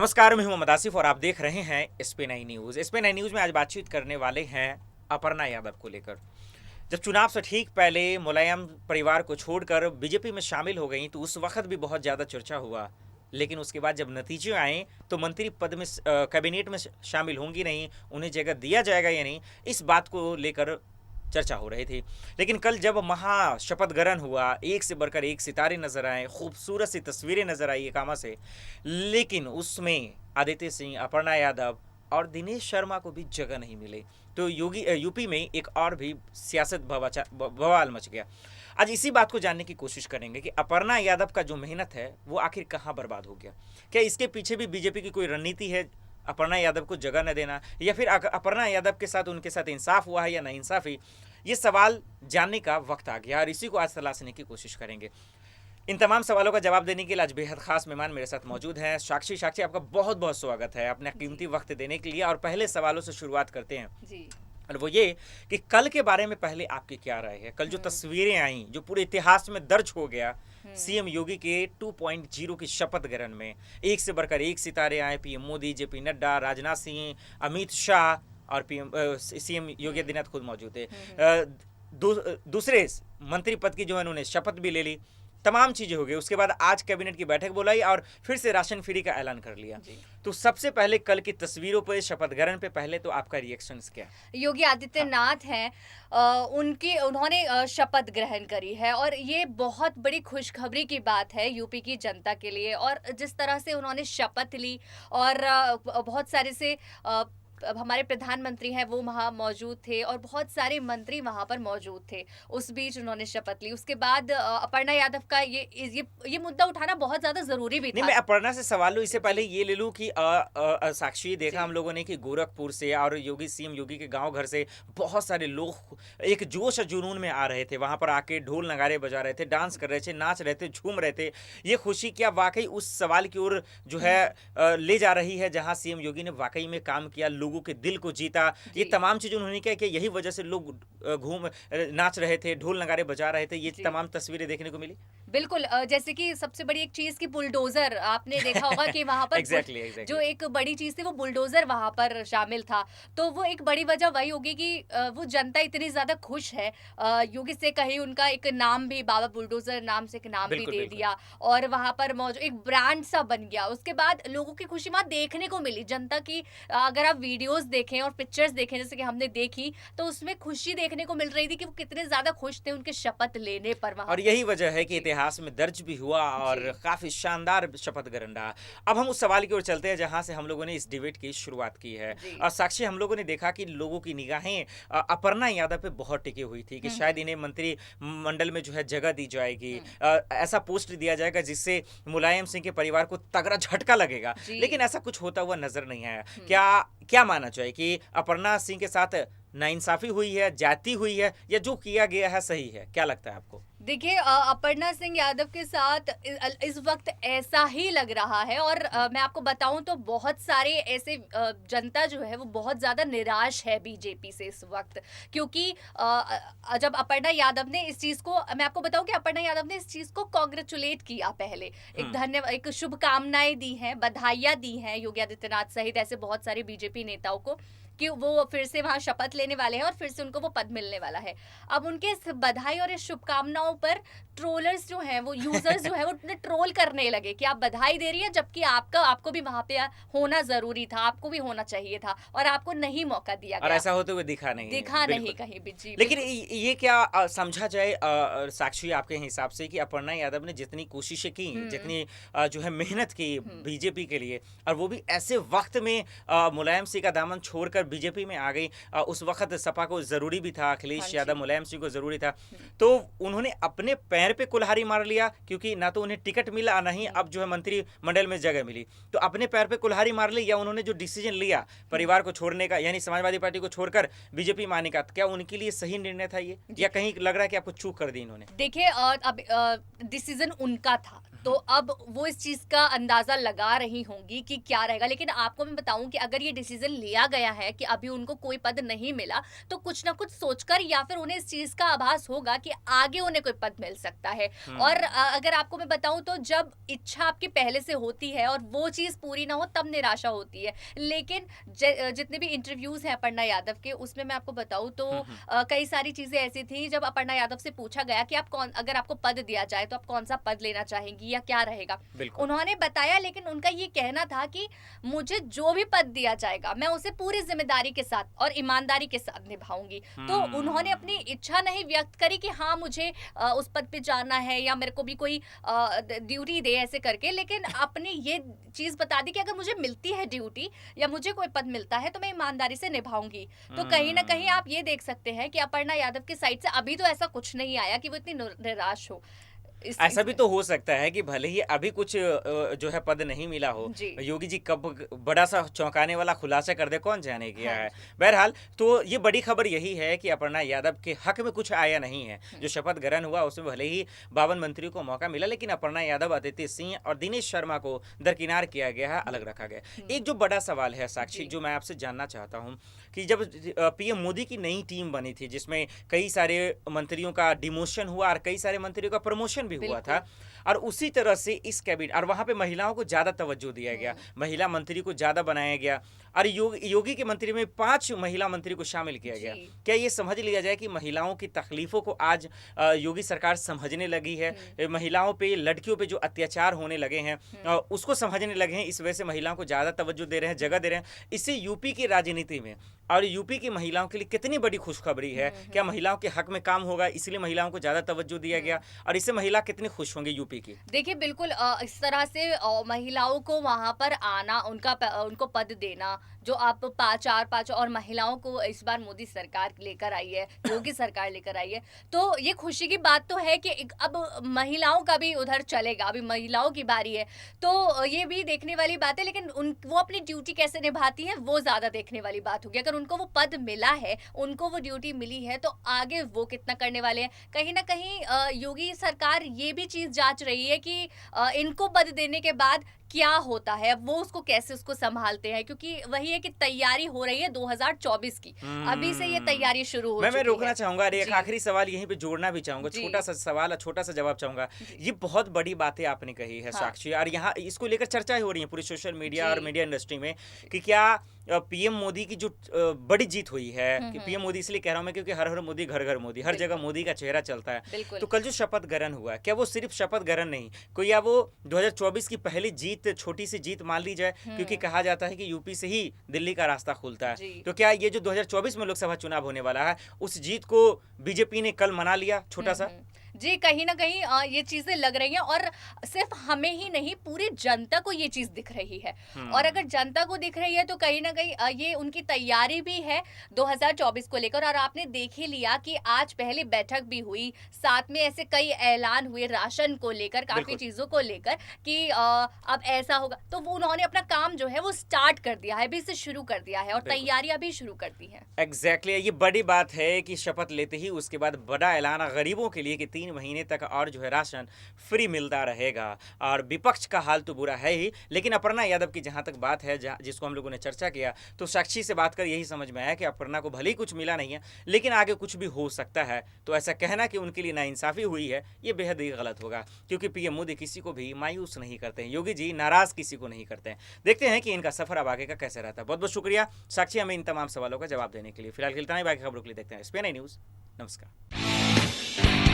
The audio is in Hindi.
नमस्कार, मैं हूं मोहम्मद आसिफ और आप देख रहे हैं एसपी9 न्यूज़। एसपी9 न्यूज़ में आज बातचीत करने वाले हैं अपर्णा यादव को लेकर। जब चुनाव से ठीक पहले मुलायम परिवार को छोड़कर बीजेपी में शामिल हो गई तो उस वक्त भी बहुत ज़्यादा चर्चा हुआ, लेकिन उसके बाद जब नतीजे आए तो मंत्री पद में कैबिनेट में शामिल होंगी नहीं, उन्हें जगह दिया जाएगा या नहीं, इस बात को लेकर चर्चा हो रही थी। लेकिन कल जब महा शपथ ग्रहण हुआ, एक से बढ़कर एक सितारे नजर आए, खूबसूरत सी तस्वीरें नजर आई एकामा से, लेकिन उसमें आदित्य सिंह, अपर्णा यादव और दिनेश शर्मा को भी जगह नहीं मिली। तो यूपी में एक और भी सियासत बवाल मच गया। आज इसी बात को जानने की कोशिश करेंगे कि अपर्णा यादव का जो मेहनत है वो आखिर कहाँ बर्बाद हो गया। क्या इसके पीछे भी बीजेपी की कोई रणनीति है अपर्णा यादव को जगह न देना, या फिर अपर्णा यादव के साथ उनके साथ इंसाफ हुआ है या नाइंसाफी? ये सवाल जानने का वक्त आ गया और इसी को आज तलाशने की कोशिश करेंगे। इन तमाम सवालों का जवाब देने के लिए आज बेहद खास मेहमान मेरे साथ मौजूद हैं। साक्षी, आपका बहुत बहुत स्वागत है अपना कीमती वक्त देने के लिए। और पहले सवालों से शुरुआत करते हैं जी। और वो ये कि कल के बारे में पहले आपकी क्या राय है? कल जो तस्वीरें आई, जो पूरे इतिहास में दर्ज हो गया, सीएम योगी के 2.0 की शपथ ग्रहण में एक से बढ़कर एक सितारे आए, पीएम मोदी, जेपी नड्डा, राजनाथ सिंह, अमित शाह और पीएम सीएम योगी आदित्यनाथ खुद मौजूद थे। दूसरे मंत्री पद की जो है उन्होंने शपथ भी ले ली, तमाम चीजें हो गई। उसके बाद आज कैबिनेट की बैठक बुलाई और फिर से राशन फ्री का ऐलान कर लिया। तो सबसे पहले कल की तस्वीरों पर, शपथ ग्रहण पे पहले तो आपका रिएक्शन क्या? योगी आदित्यनाथ हैं, उन्होंने शपथ ग्रहण करी है और ये बहुत बड़ी खुशखबरी की बात है यूपी की जनता के लिए। और जिस तरह से उन्होंने शपथ ली और बहुत सारे से हमारे प्रधानमंत्री हैं वो वहाँ मौजूद थे और बहुत सारे मंत्री वहाँ पर मौजूद थे। उस बीच उन्होंने शपथ ली। उसके बाद अपर्णा यादव का ये मुद्दा उठाना बहुत ज्यादा जरूरी भी था। नहीं, मैं अपर्णा से सवाल लूं इससे पहले ये ले लूं कि साक्षी, देखा हम लोगों ने कि गोरखपुर से और सीएम योगी के गांव घर से बहुत सारे लोग एक जोश और जुनून में आ रहे थे, वहां पर आके ढोल नगारे बजा रहे थे, डांस कर रहे थे, नाच रहे थे, झूम रहे थे। ये खुशी क्या वाकई उस सवाल की ओर जो है ले जा रही है जहां सीएम योगी ने वाकई में काम किया, लोगों के दिल को जीता? ये तमाम चीजें उन्होंने किया कि यही वजह से लोग नाच रहे थे, ढोल नगारे बजा रहे थे, ये तमाम तस्वीरें देखने को मिली। बिल्कुल, जैसे कि सबसे बड़ी एक चीज की बुलडोजर आपने देखा होगा कि वहां पर exactly. जो एक बड़ी चीज थी वो बुलडोजर वहां पर शामिल था। तो वो एक बड़ी वजह वही होगी कि वो जनता इतनी ज्यादा खुश है। योगी से कहीं उनका एक नाम भी, बाबा बुलडोजर नाम से एक नाम भी दे दिया और वहां पर मौजूद एक ब्रांड सा बन गया। उसके बाद लोगों की खुशी वहां देखने को मिली, जनता की। अगर आप वीडियोस देखें और पिक्चर्स देखें जैसे कि हमने देखी, तो उसमें खुशी देखने को मिल रही थी कि वो कितने ज्यादा खुश थे उनके शपथ लेने पर वहां। और यही वजह है कि इतिहास में दर्ज भी हुआ और काफी शानदार शपथ ग्रहण रहा। अब हम उस सवाल की ओर चलते हैं जहां से हम लोगों ने इस डिबेट की शुरुआत की है। और साक्षी, हम लोगों ने देखा कि लोगों की निगाहें अपर्णा यादव पे बहुत टिकी हुई थी कि शायद इन्हें मंत्री मंडल में जो है जगह दी जाएगी, ऐसा पोस्ट दिया जाएगा जिससे मुलायम सिंह के परिवार को तगड़ा झटका लगेगा। लेकिन ऐसा कुछ होता हुआ नजर नहीं आया। क्या मानना चाहिए कि अपर्णा सिंह के साथ नाइंसाफी हुई है, जाति हुई है, या जो किया गया है सही है? क्या लगता है आपको? देखिए, अपर्णा सिंह यादव के साथ इस वक्त ऐसा ही लग रहा है। और मैं आपको बताऊं तो बहुत सारे ऐसे जनता जो है वो बहुत ज्यादा निराश है बीजेपी से इस वक्त, क्योंकि जब अपर्णा यादव ने इस चीज को, मैं आपको बताऊं कि अपर्णा यादव ने इस चीज को कॉन्ग्रेचुलेट किया, पहले एक धन्यवाद, एक शुभकामनाएं दी हैं, बधाइयां दी हैं योगी आदित्यनाथ सहित ऐसे बहुत सारे बीजेपी नेताओं को कि वो फिर से वहां शपथ लेने वाले हैं और फिर से उनको वो पद मिलने वाला है। अब उनके इस बधाई और इस शुभकामनाओं पर ट्रोलर्स जो हैं, वो यूजर्स जो है वो ट्रोल करने लगे कि आप बधाई दे रही है, जबकि आपको भी वहां पे होना जरूरी था, आपको भी होना चाहिए था और आपको नहीं मौका दिया गया। और ऐसा होते हुए दिखा नहीं कहीं भी। जी, लेकिन ये क्या समझा जाए साक्षी आपके हिसाब से कि अपर्णा यादव ने जितनी कोशिशें की, जितनी जो है मेहनत की बीजेपी के लिए, और वो भी ऐसे वक्त में मुलायम सिंह का दामन छोड़कर बीजेपी में आ गई, उस वक्त सपा को जरूरी भी था, अखिलेश यादव, मुलायम सिंह को जरूरी था, तो उन्होंने अपने पैर पे कुल्हाड़ी मार लिया, क्योंकि ना तो उन्हें टिकट मिला, ना ही अब जो है मंत्री मंडल में जगह मिली। तो अपने पैर पे कुल्हाड़ी मार ली, या उन्होंने जो डिसीजन लिया परिवार को छोड़ने का, यानी समाजवादी पार्टी को छोड़कर बीजेपी में आने का, क्या उनके लिए सही निर्णय था ये, या कहीं लग रहा है कि आपको चूक कर दी इन्होंने? देखिए, अब डिसीजन उनका था, तो अब वो इस चीज का अंदाजा लगा रही होंगी कि क्या रहेगा। लेकिन आपको मैं बताऊं कि अगर ये डिसीजन लिया गया है कि अभी उनको कोई पद नहीं मिला, तो कुछ ना कुछ सोचकर या फिर उन्हें इस चीज का आभास होगा कि आगे उन्हें कोई पद मिल सकता है। और अगर आपको मैं बताऊं तो जब इच्छा आपकी पहले से होती है और वो चीज पूरी ना हो तब निराशा होती है। लेकिन जितने भी इंटरव्यूज हैं अपर्णा यादव के, उसमें मैं आपको बताऊं तो कई सारी चीजें ऐसी थी जब अपर्णा यादव से पूछा गया कि आप कौन, अगर आपको पद दिया जाए तो आप कौन सा पद लेना चाहेंगी या क्या रहेगा, उन्होंने बताया। लेकिन उनका ये कहना था कि मुझे जो भी पद दिया जाएगा मैं उसे पूरी जिम्मेदारी के साथ और ईमानदारी के साथ निभाऊंगी। तो उन्होंने अपनी इच्छा नहीं व्यक्त करी कि हाँ मुझे उस पद पे जाना है या मेरे को भी कोई ड्यूटी दे ऐसे करके, लेकिन अपनी ये चीज बता दी कि अगर मुझे मिलती है ड्यूटी या मुझे कोई पद मिलता है तो मैं ईमानदारी से निभाऊंगी। तो कहीं ना कहीं आप ये देख सकते हैं कि अपर्णा यादव की साइड से अभी तो ऐसा कुछ नहीं आया कि वो इतनी निराश हो। ऐसा भी तो हो सकता है कि भले ही अभी कुछ जो है पद नहीं मिला हो, योगी जी कब बड़ा सा चौंकाने वाला खुलासा कर दे कौन जाने क्या है। बहरहाल तो ये बड़ी खबर यही है कि अपर्णा यादव के हक में कुछ आया नहीं है। जो शपथ ग्रहण हुआ उसमें भले ही 52 मंत्रियों को मौका मिला, लेकिन अपर्णा यादव, अदिति सिंह और दिनेश शर्मा को दरकिनार किया गया है, अलग रखा गया। एक जो बड़ा सवाल है साक्षी, जो मैं आपसे जानना चाहता हूँ कि जब पीएम मोदी की नई टीम बनी थी जिसमें कई सारे मंत्रियों का डिमोशन हुआ और कई सारे मंत्रियों का प्रमोशन भी हुआ था, और उसी तरह से इस कैबिनेट, और वहां पे महिलाओं को ज्यादा तवज्जो दिया गया, महिला मंत्री को ज्यादा बनाया गया, और योगी के मंत्री में 5 महिला मंत्री को शामिल किया गया। क्या ये समझ लिया जाए कि महिलाओं की तकलीफों को आज योगी सरकार समझने लगी है? महिलाओं पे, लड़कियों पे जो अत्याचार होने लगे हैं उसको समझने लगे हैं, इस वजह से महिलाओं को ज्यादा तवज्जो दे रहे हैं, जगह दे रहे हैं। इससे यूपी की राजनीति में और यूपी की महिलाओं के लिए कितनी बड़ी खुशखबरी है। क्या महिलाओं के हक में काम होगा, इसलिए महिलाओं को ज्यादा तवज्जो दिया गया, और इससे महिला कितनी खुश होंगी यूपी की? देखिए बिल्कुल इस तरह से महिलाओं को वहां पर आना, उनको पद देना, जो आप 4-5 और महिलाओं को इस बार मोदी सरकार लेकर आई है, योगी सरकार लेकर आई है, तो ये खुशी की बात तो है कि अब महिलाओं का भी उधर चलेगा, अभी महिलाओं की बारी है, तो ये भी देखने वाली बात है। लेकिन वो अपनी ड्यूटी कैसे निभाती है वो ज्यादा देखने वाली बात होगी। अगर उनको वो पद मिला है, उनको वो ड्यूटी मिली है, तो आगे वो कितना करने वाले हैं। कहीं ना कहीं योगी सरकार ये भी चीज जांच रही है कि इनको पद देने के बाद क्या होता है, वो उसको कैसे उसको संभालते हैं, क्योंकि वही है कि तैयारी हो रही है 2024 की, अभी से ये तैयारी शुरू हो चुकी है। मैं रोकना चाहूंगा, एक आखिरी सवाल यहीं पे जोड़ना भी चाहूंगा, छोटा सा सवाल और छोटा सा जवाब चाहूंगा। ये बहुत बड़ी बातें आपने कही है साक्षी, और यहाँ इसको लेकर चर्चा हो रही है पूरी सोशल मीडिया और मीडिया इंडस्ट्री में कि क्या पीएम मोदी की जो बड़ी जीत हुई है, कि पीएम मोदी इसलिए कह रहा हूं मैं क्योंकि हर हर मोदी घर घर मोदी, हर जगह मोदी का चेहरा चलता है। तो कल जो शपथ ग्रहण हुआ, क्या वो सिर्फ शपथ ग्रहण नहीं, कोई या वो 2024 की पहली जीत, छोटी सी जीत मान ली जाए, क्योंकि कहा जाता है कि यूपी से ही दिल्ली का रास्ता खुलता है। तो क्या ये जो 2024 में लोकसभा चुनाव होने वाला है, उस जीत को बीजेपी ने कल मना लिया छोटा सा? जी, कहीं ना कहीं ये चीजें लग रही हैं, और सिर्फ हमें ही नहीं पूरी जनता को ये चीज दिख रही है। और अगर जनता को दिख रही है तो कहीं ना कहीं ये उनकी तैयारी भी है 2024 को लेकर। और आपने देख ही लिया कि आज पहले बैठक भी हुई, साथ में ऐसे कई ऐलान हुए राशन को लेकर, काफी चीजों को लेकर कि अब ऐसा होगा, तो वो उन्होंने अपना काम जो है वो स्टार्ट कर दिया है, अभी से शुरू कर दिया है, और तैयारियां भी शुरू कर दी है। एग्जैक्टली, ये बड़ी बात है कि शपथ लेते ही उसके बाद बड़ा ऐलान गरीबों के लिए कि 3 महीने तक और जो है राशन फ्री मिलता रहेगा। और विपक्ष का हाल तो बुरा है ही, लेकिन अपर्णा यादव की जहां तक बात है, जिसको हम लोगों ने चर्चा किया, तो साक्षी से बात कर यही समझ में आया कि अपर्णा को भले ही कुछ मिला नहीं है, लेकिन आगे कुछ भी हो सकता है। तो ऐसा कहना कि उनके लिए नाइंसाफी हुई है, ये बेहद ही गलत होगा, क्योंकि पीएम मोदी किसी को भी मायूस नहीं करते हैं, योगी जी नाराज किसी को नहीं करते हैं। देखते हैं कि इनका सफर अब आगे का कैसे रहता है। बहुत बहुत शुक्रिया साक्षी, हमें इन तमाम सवालों का जवाब देने के लिए। फिलहाल इतना ही, बाकी खबरों के लिए देखते हैं SPNI न्यूज़। नमस्कार।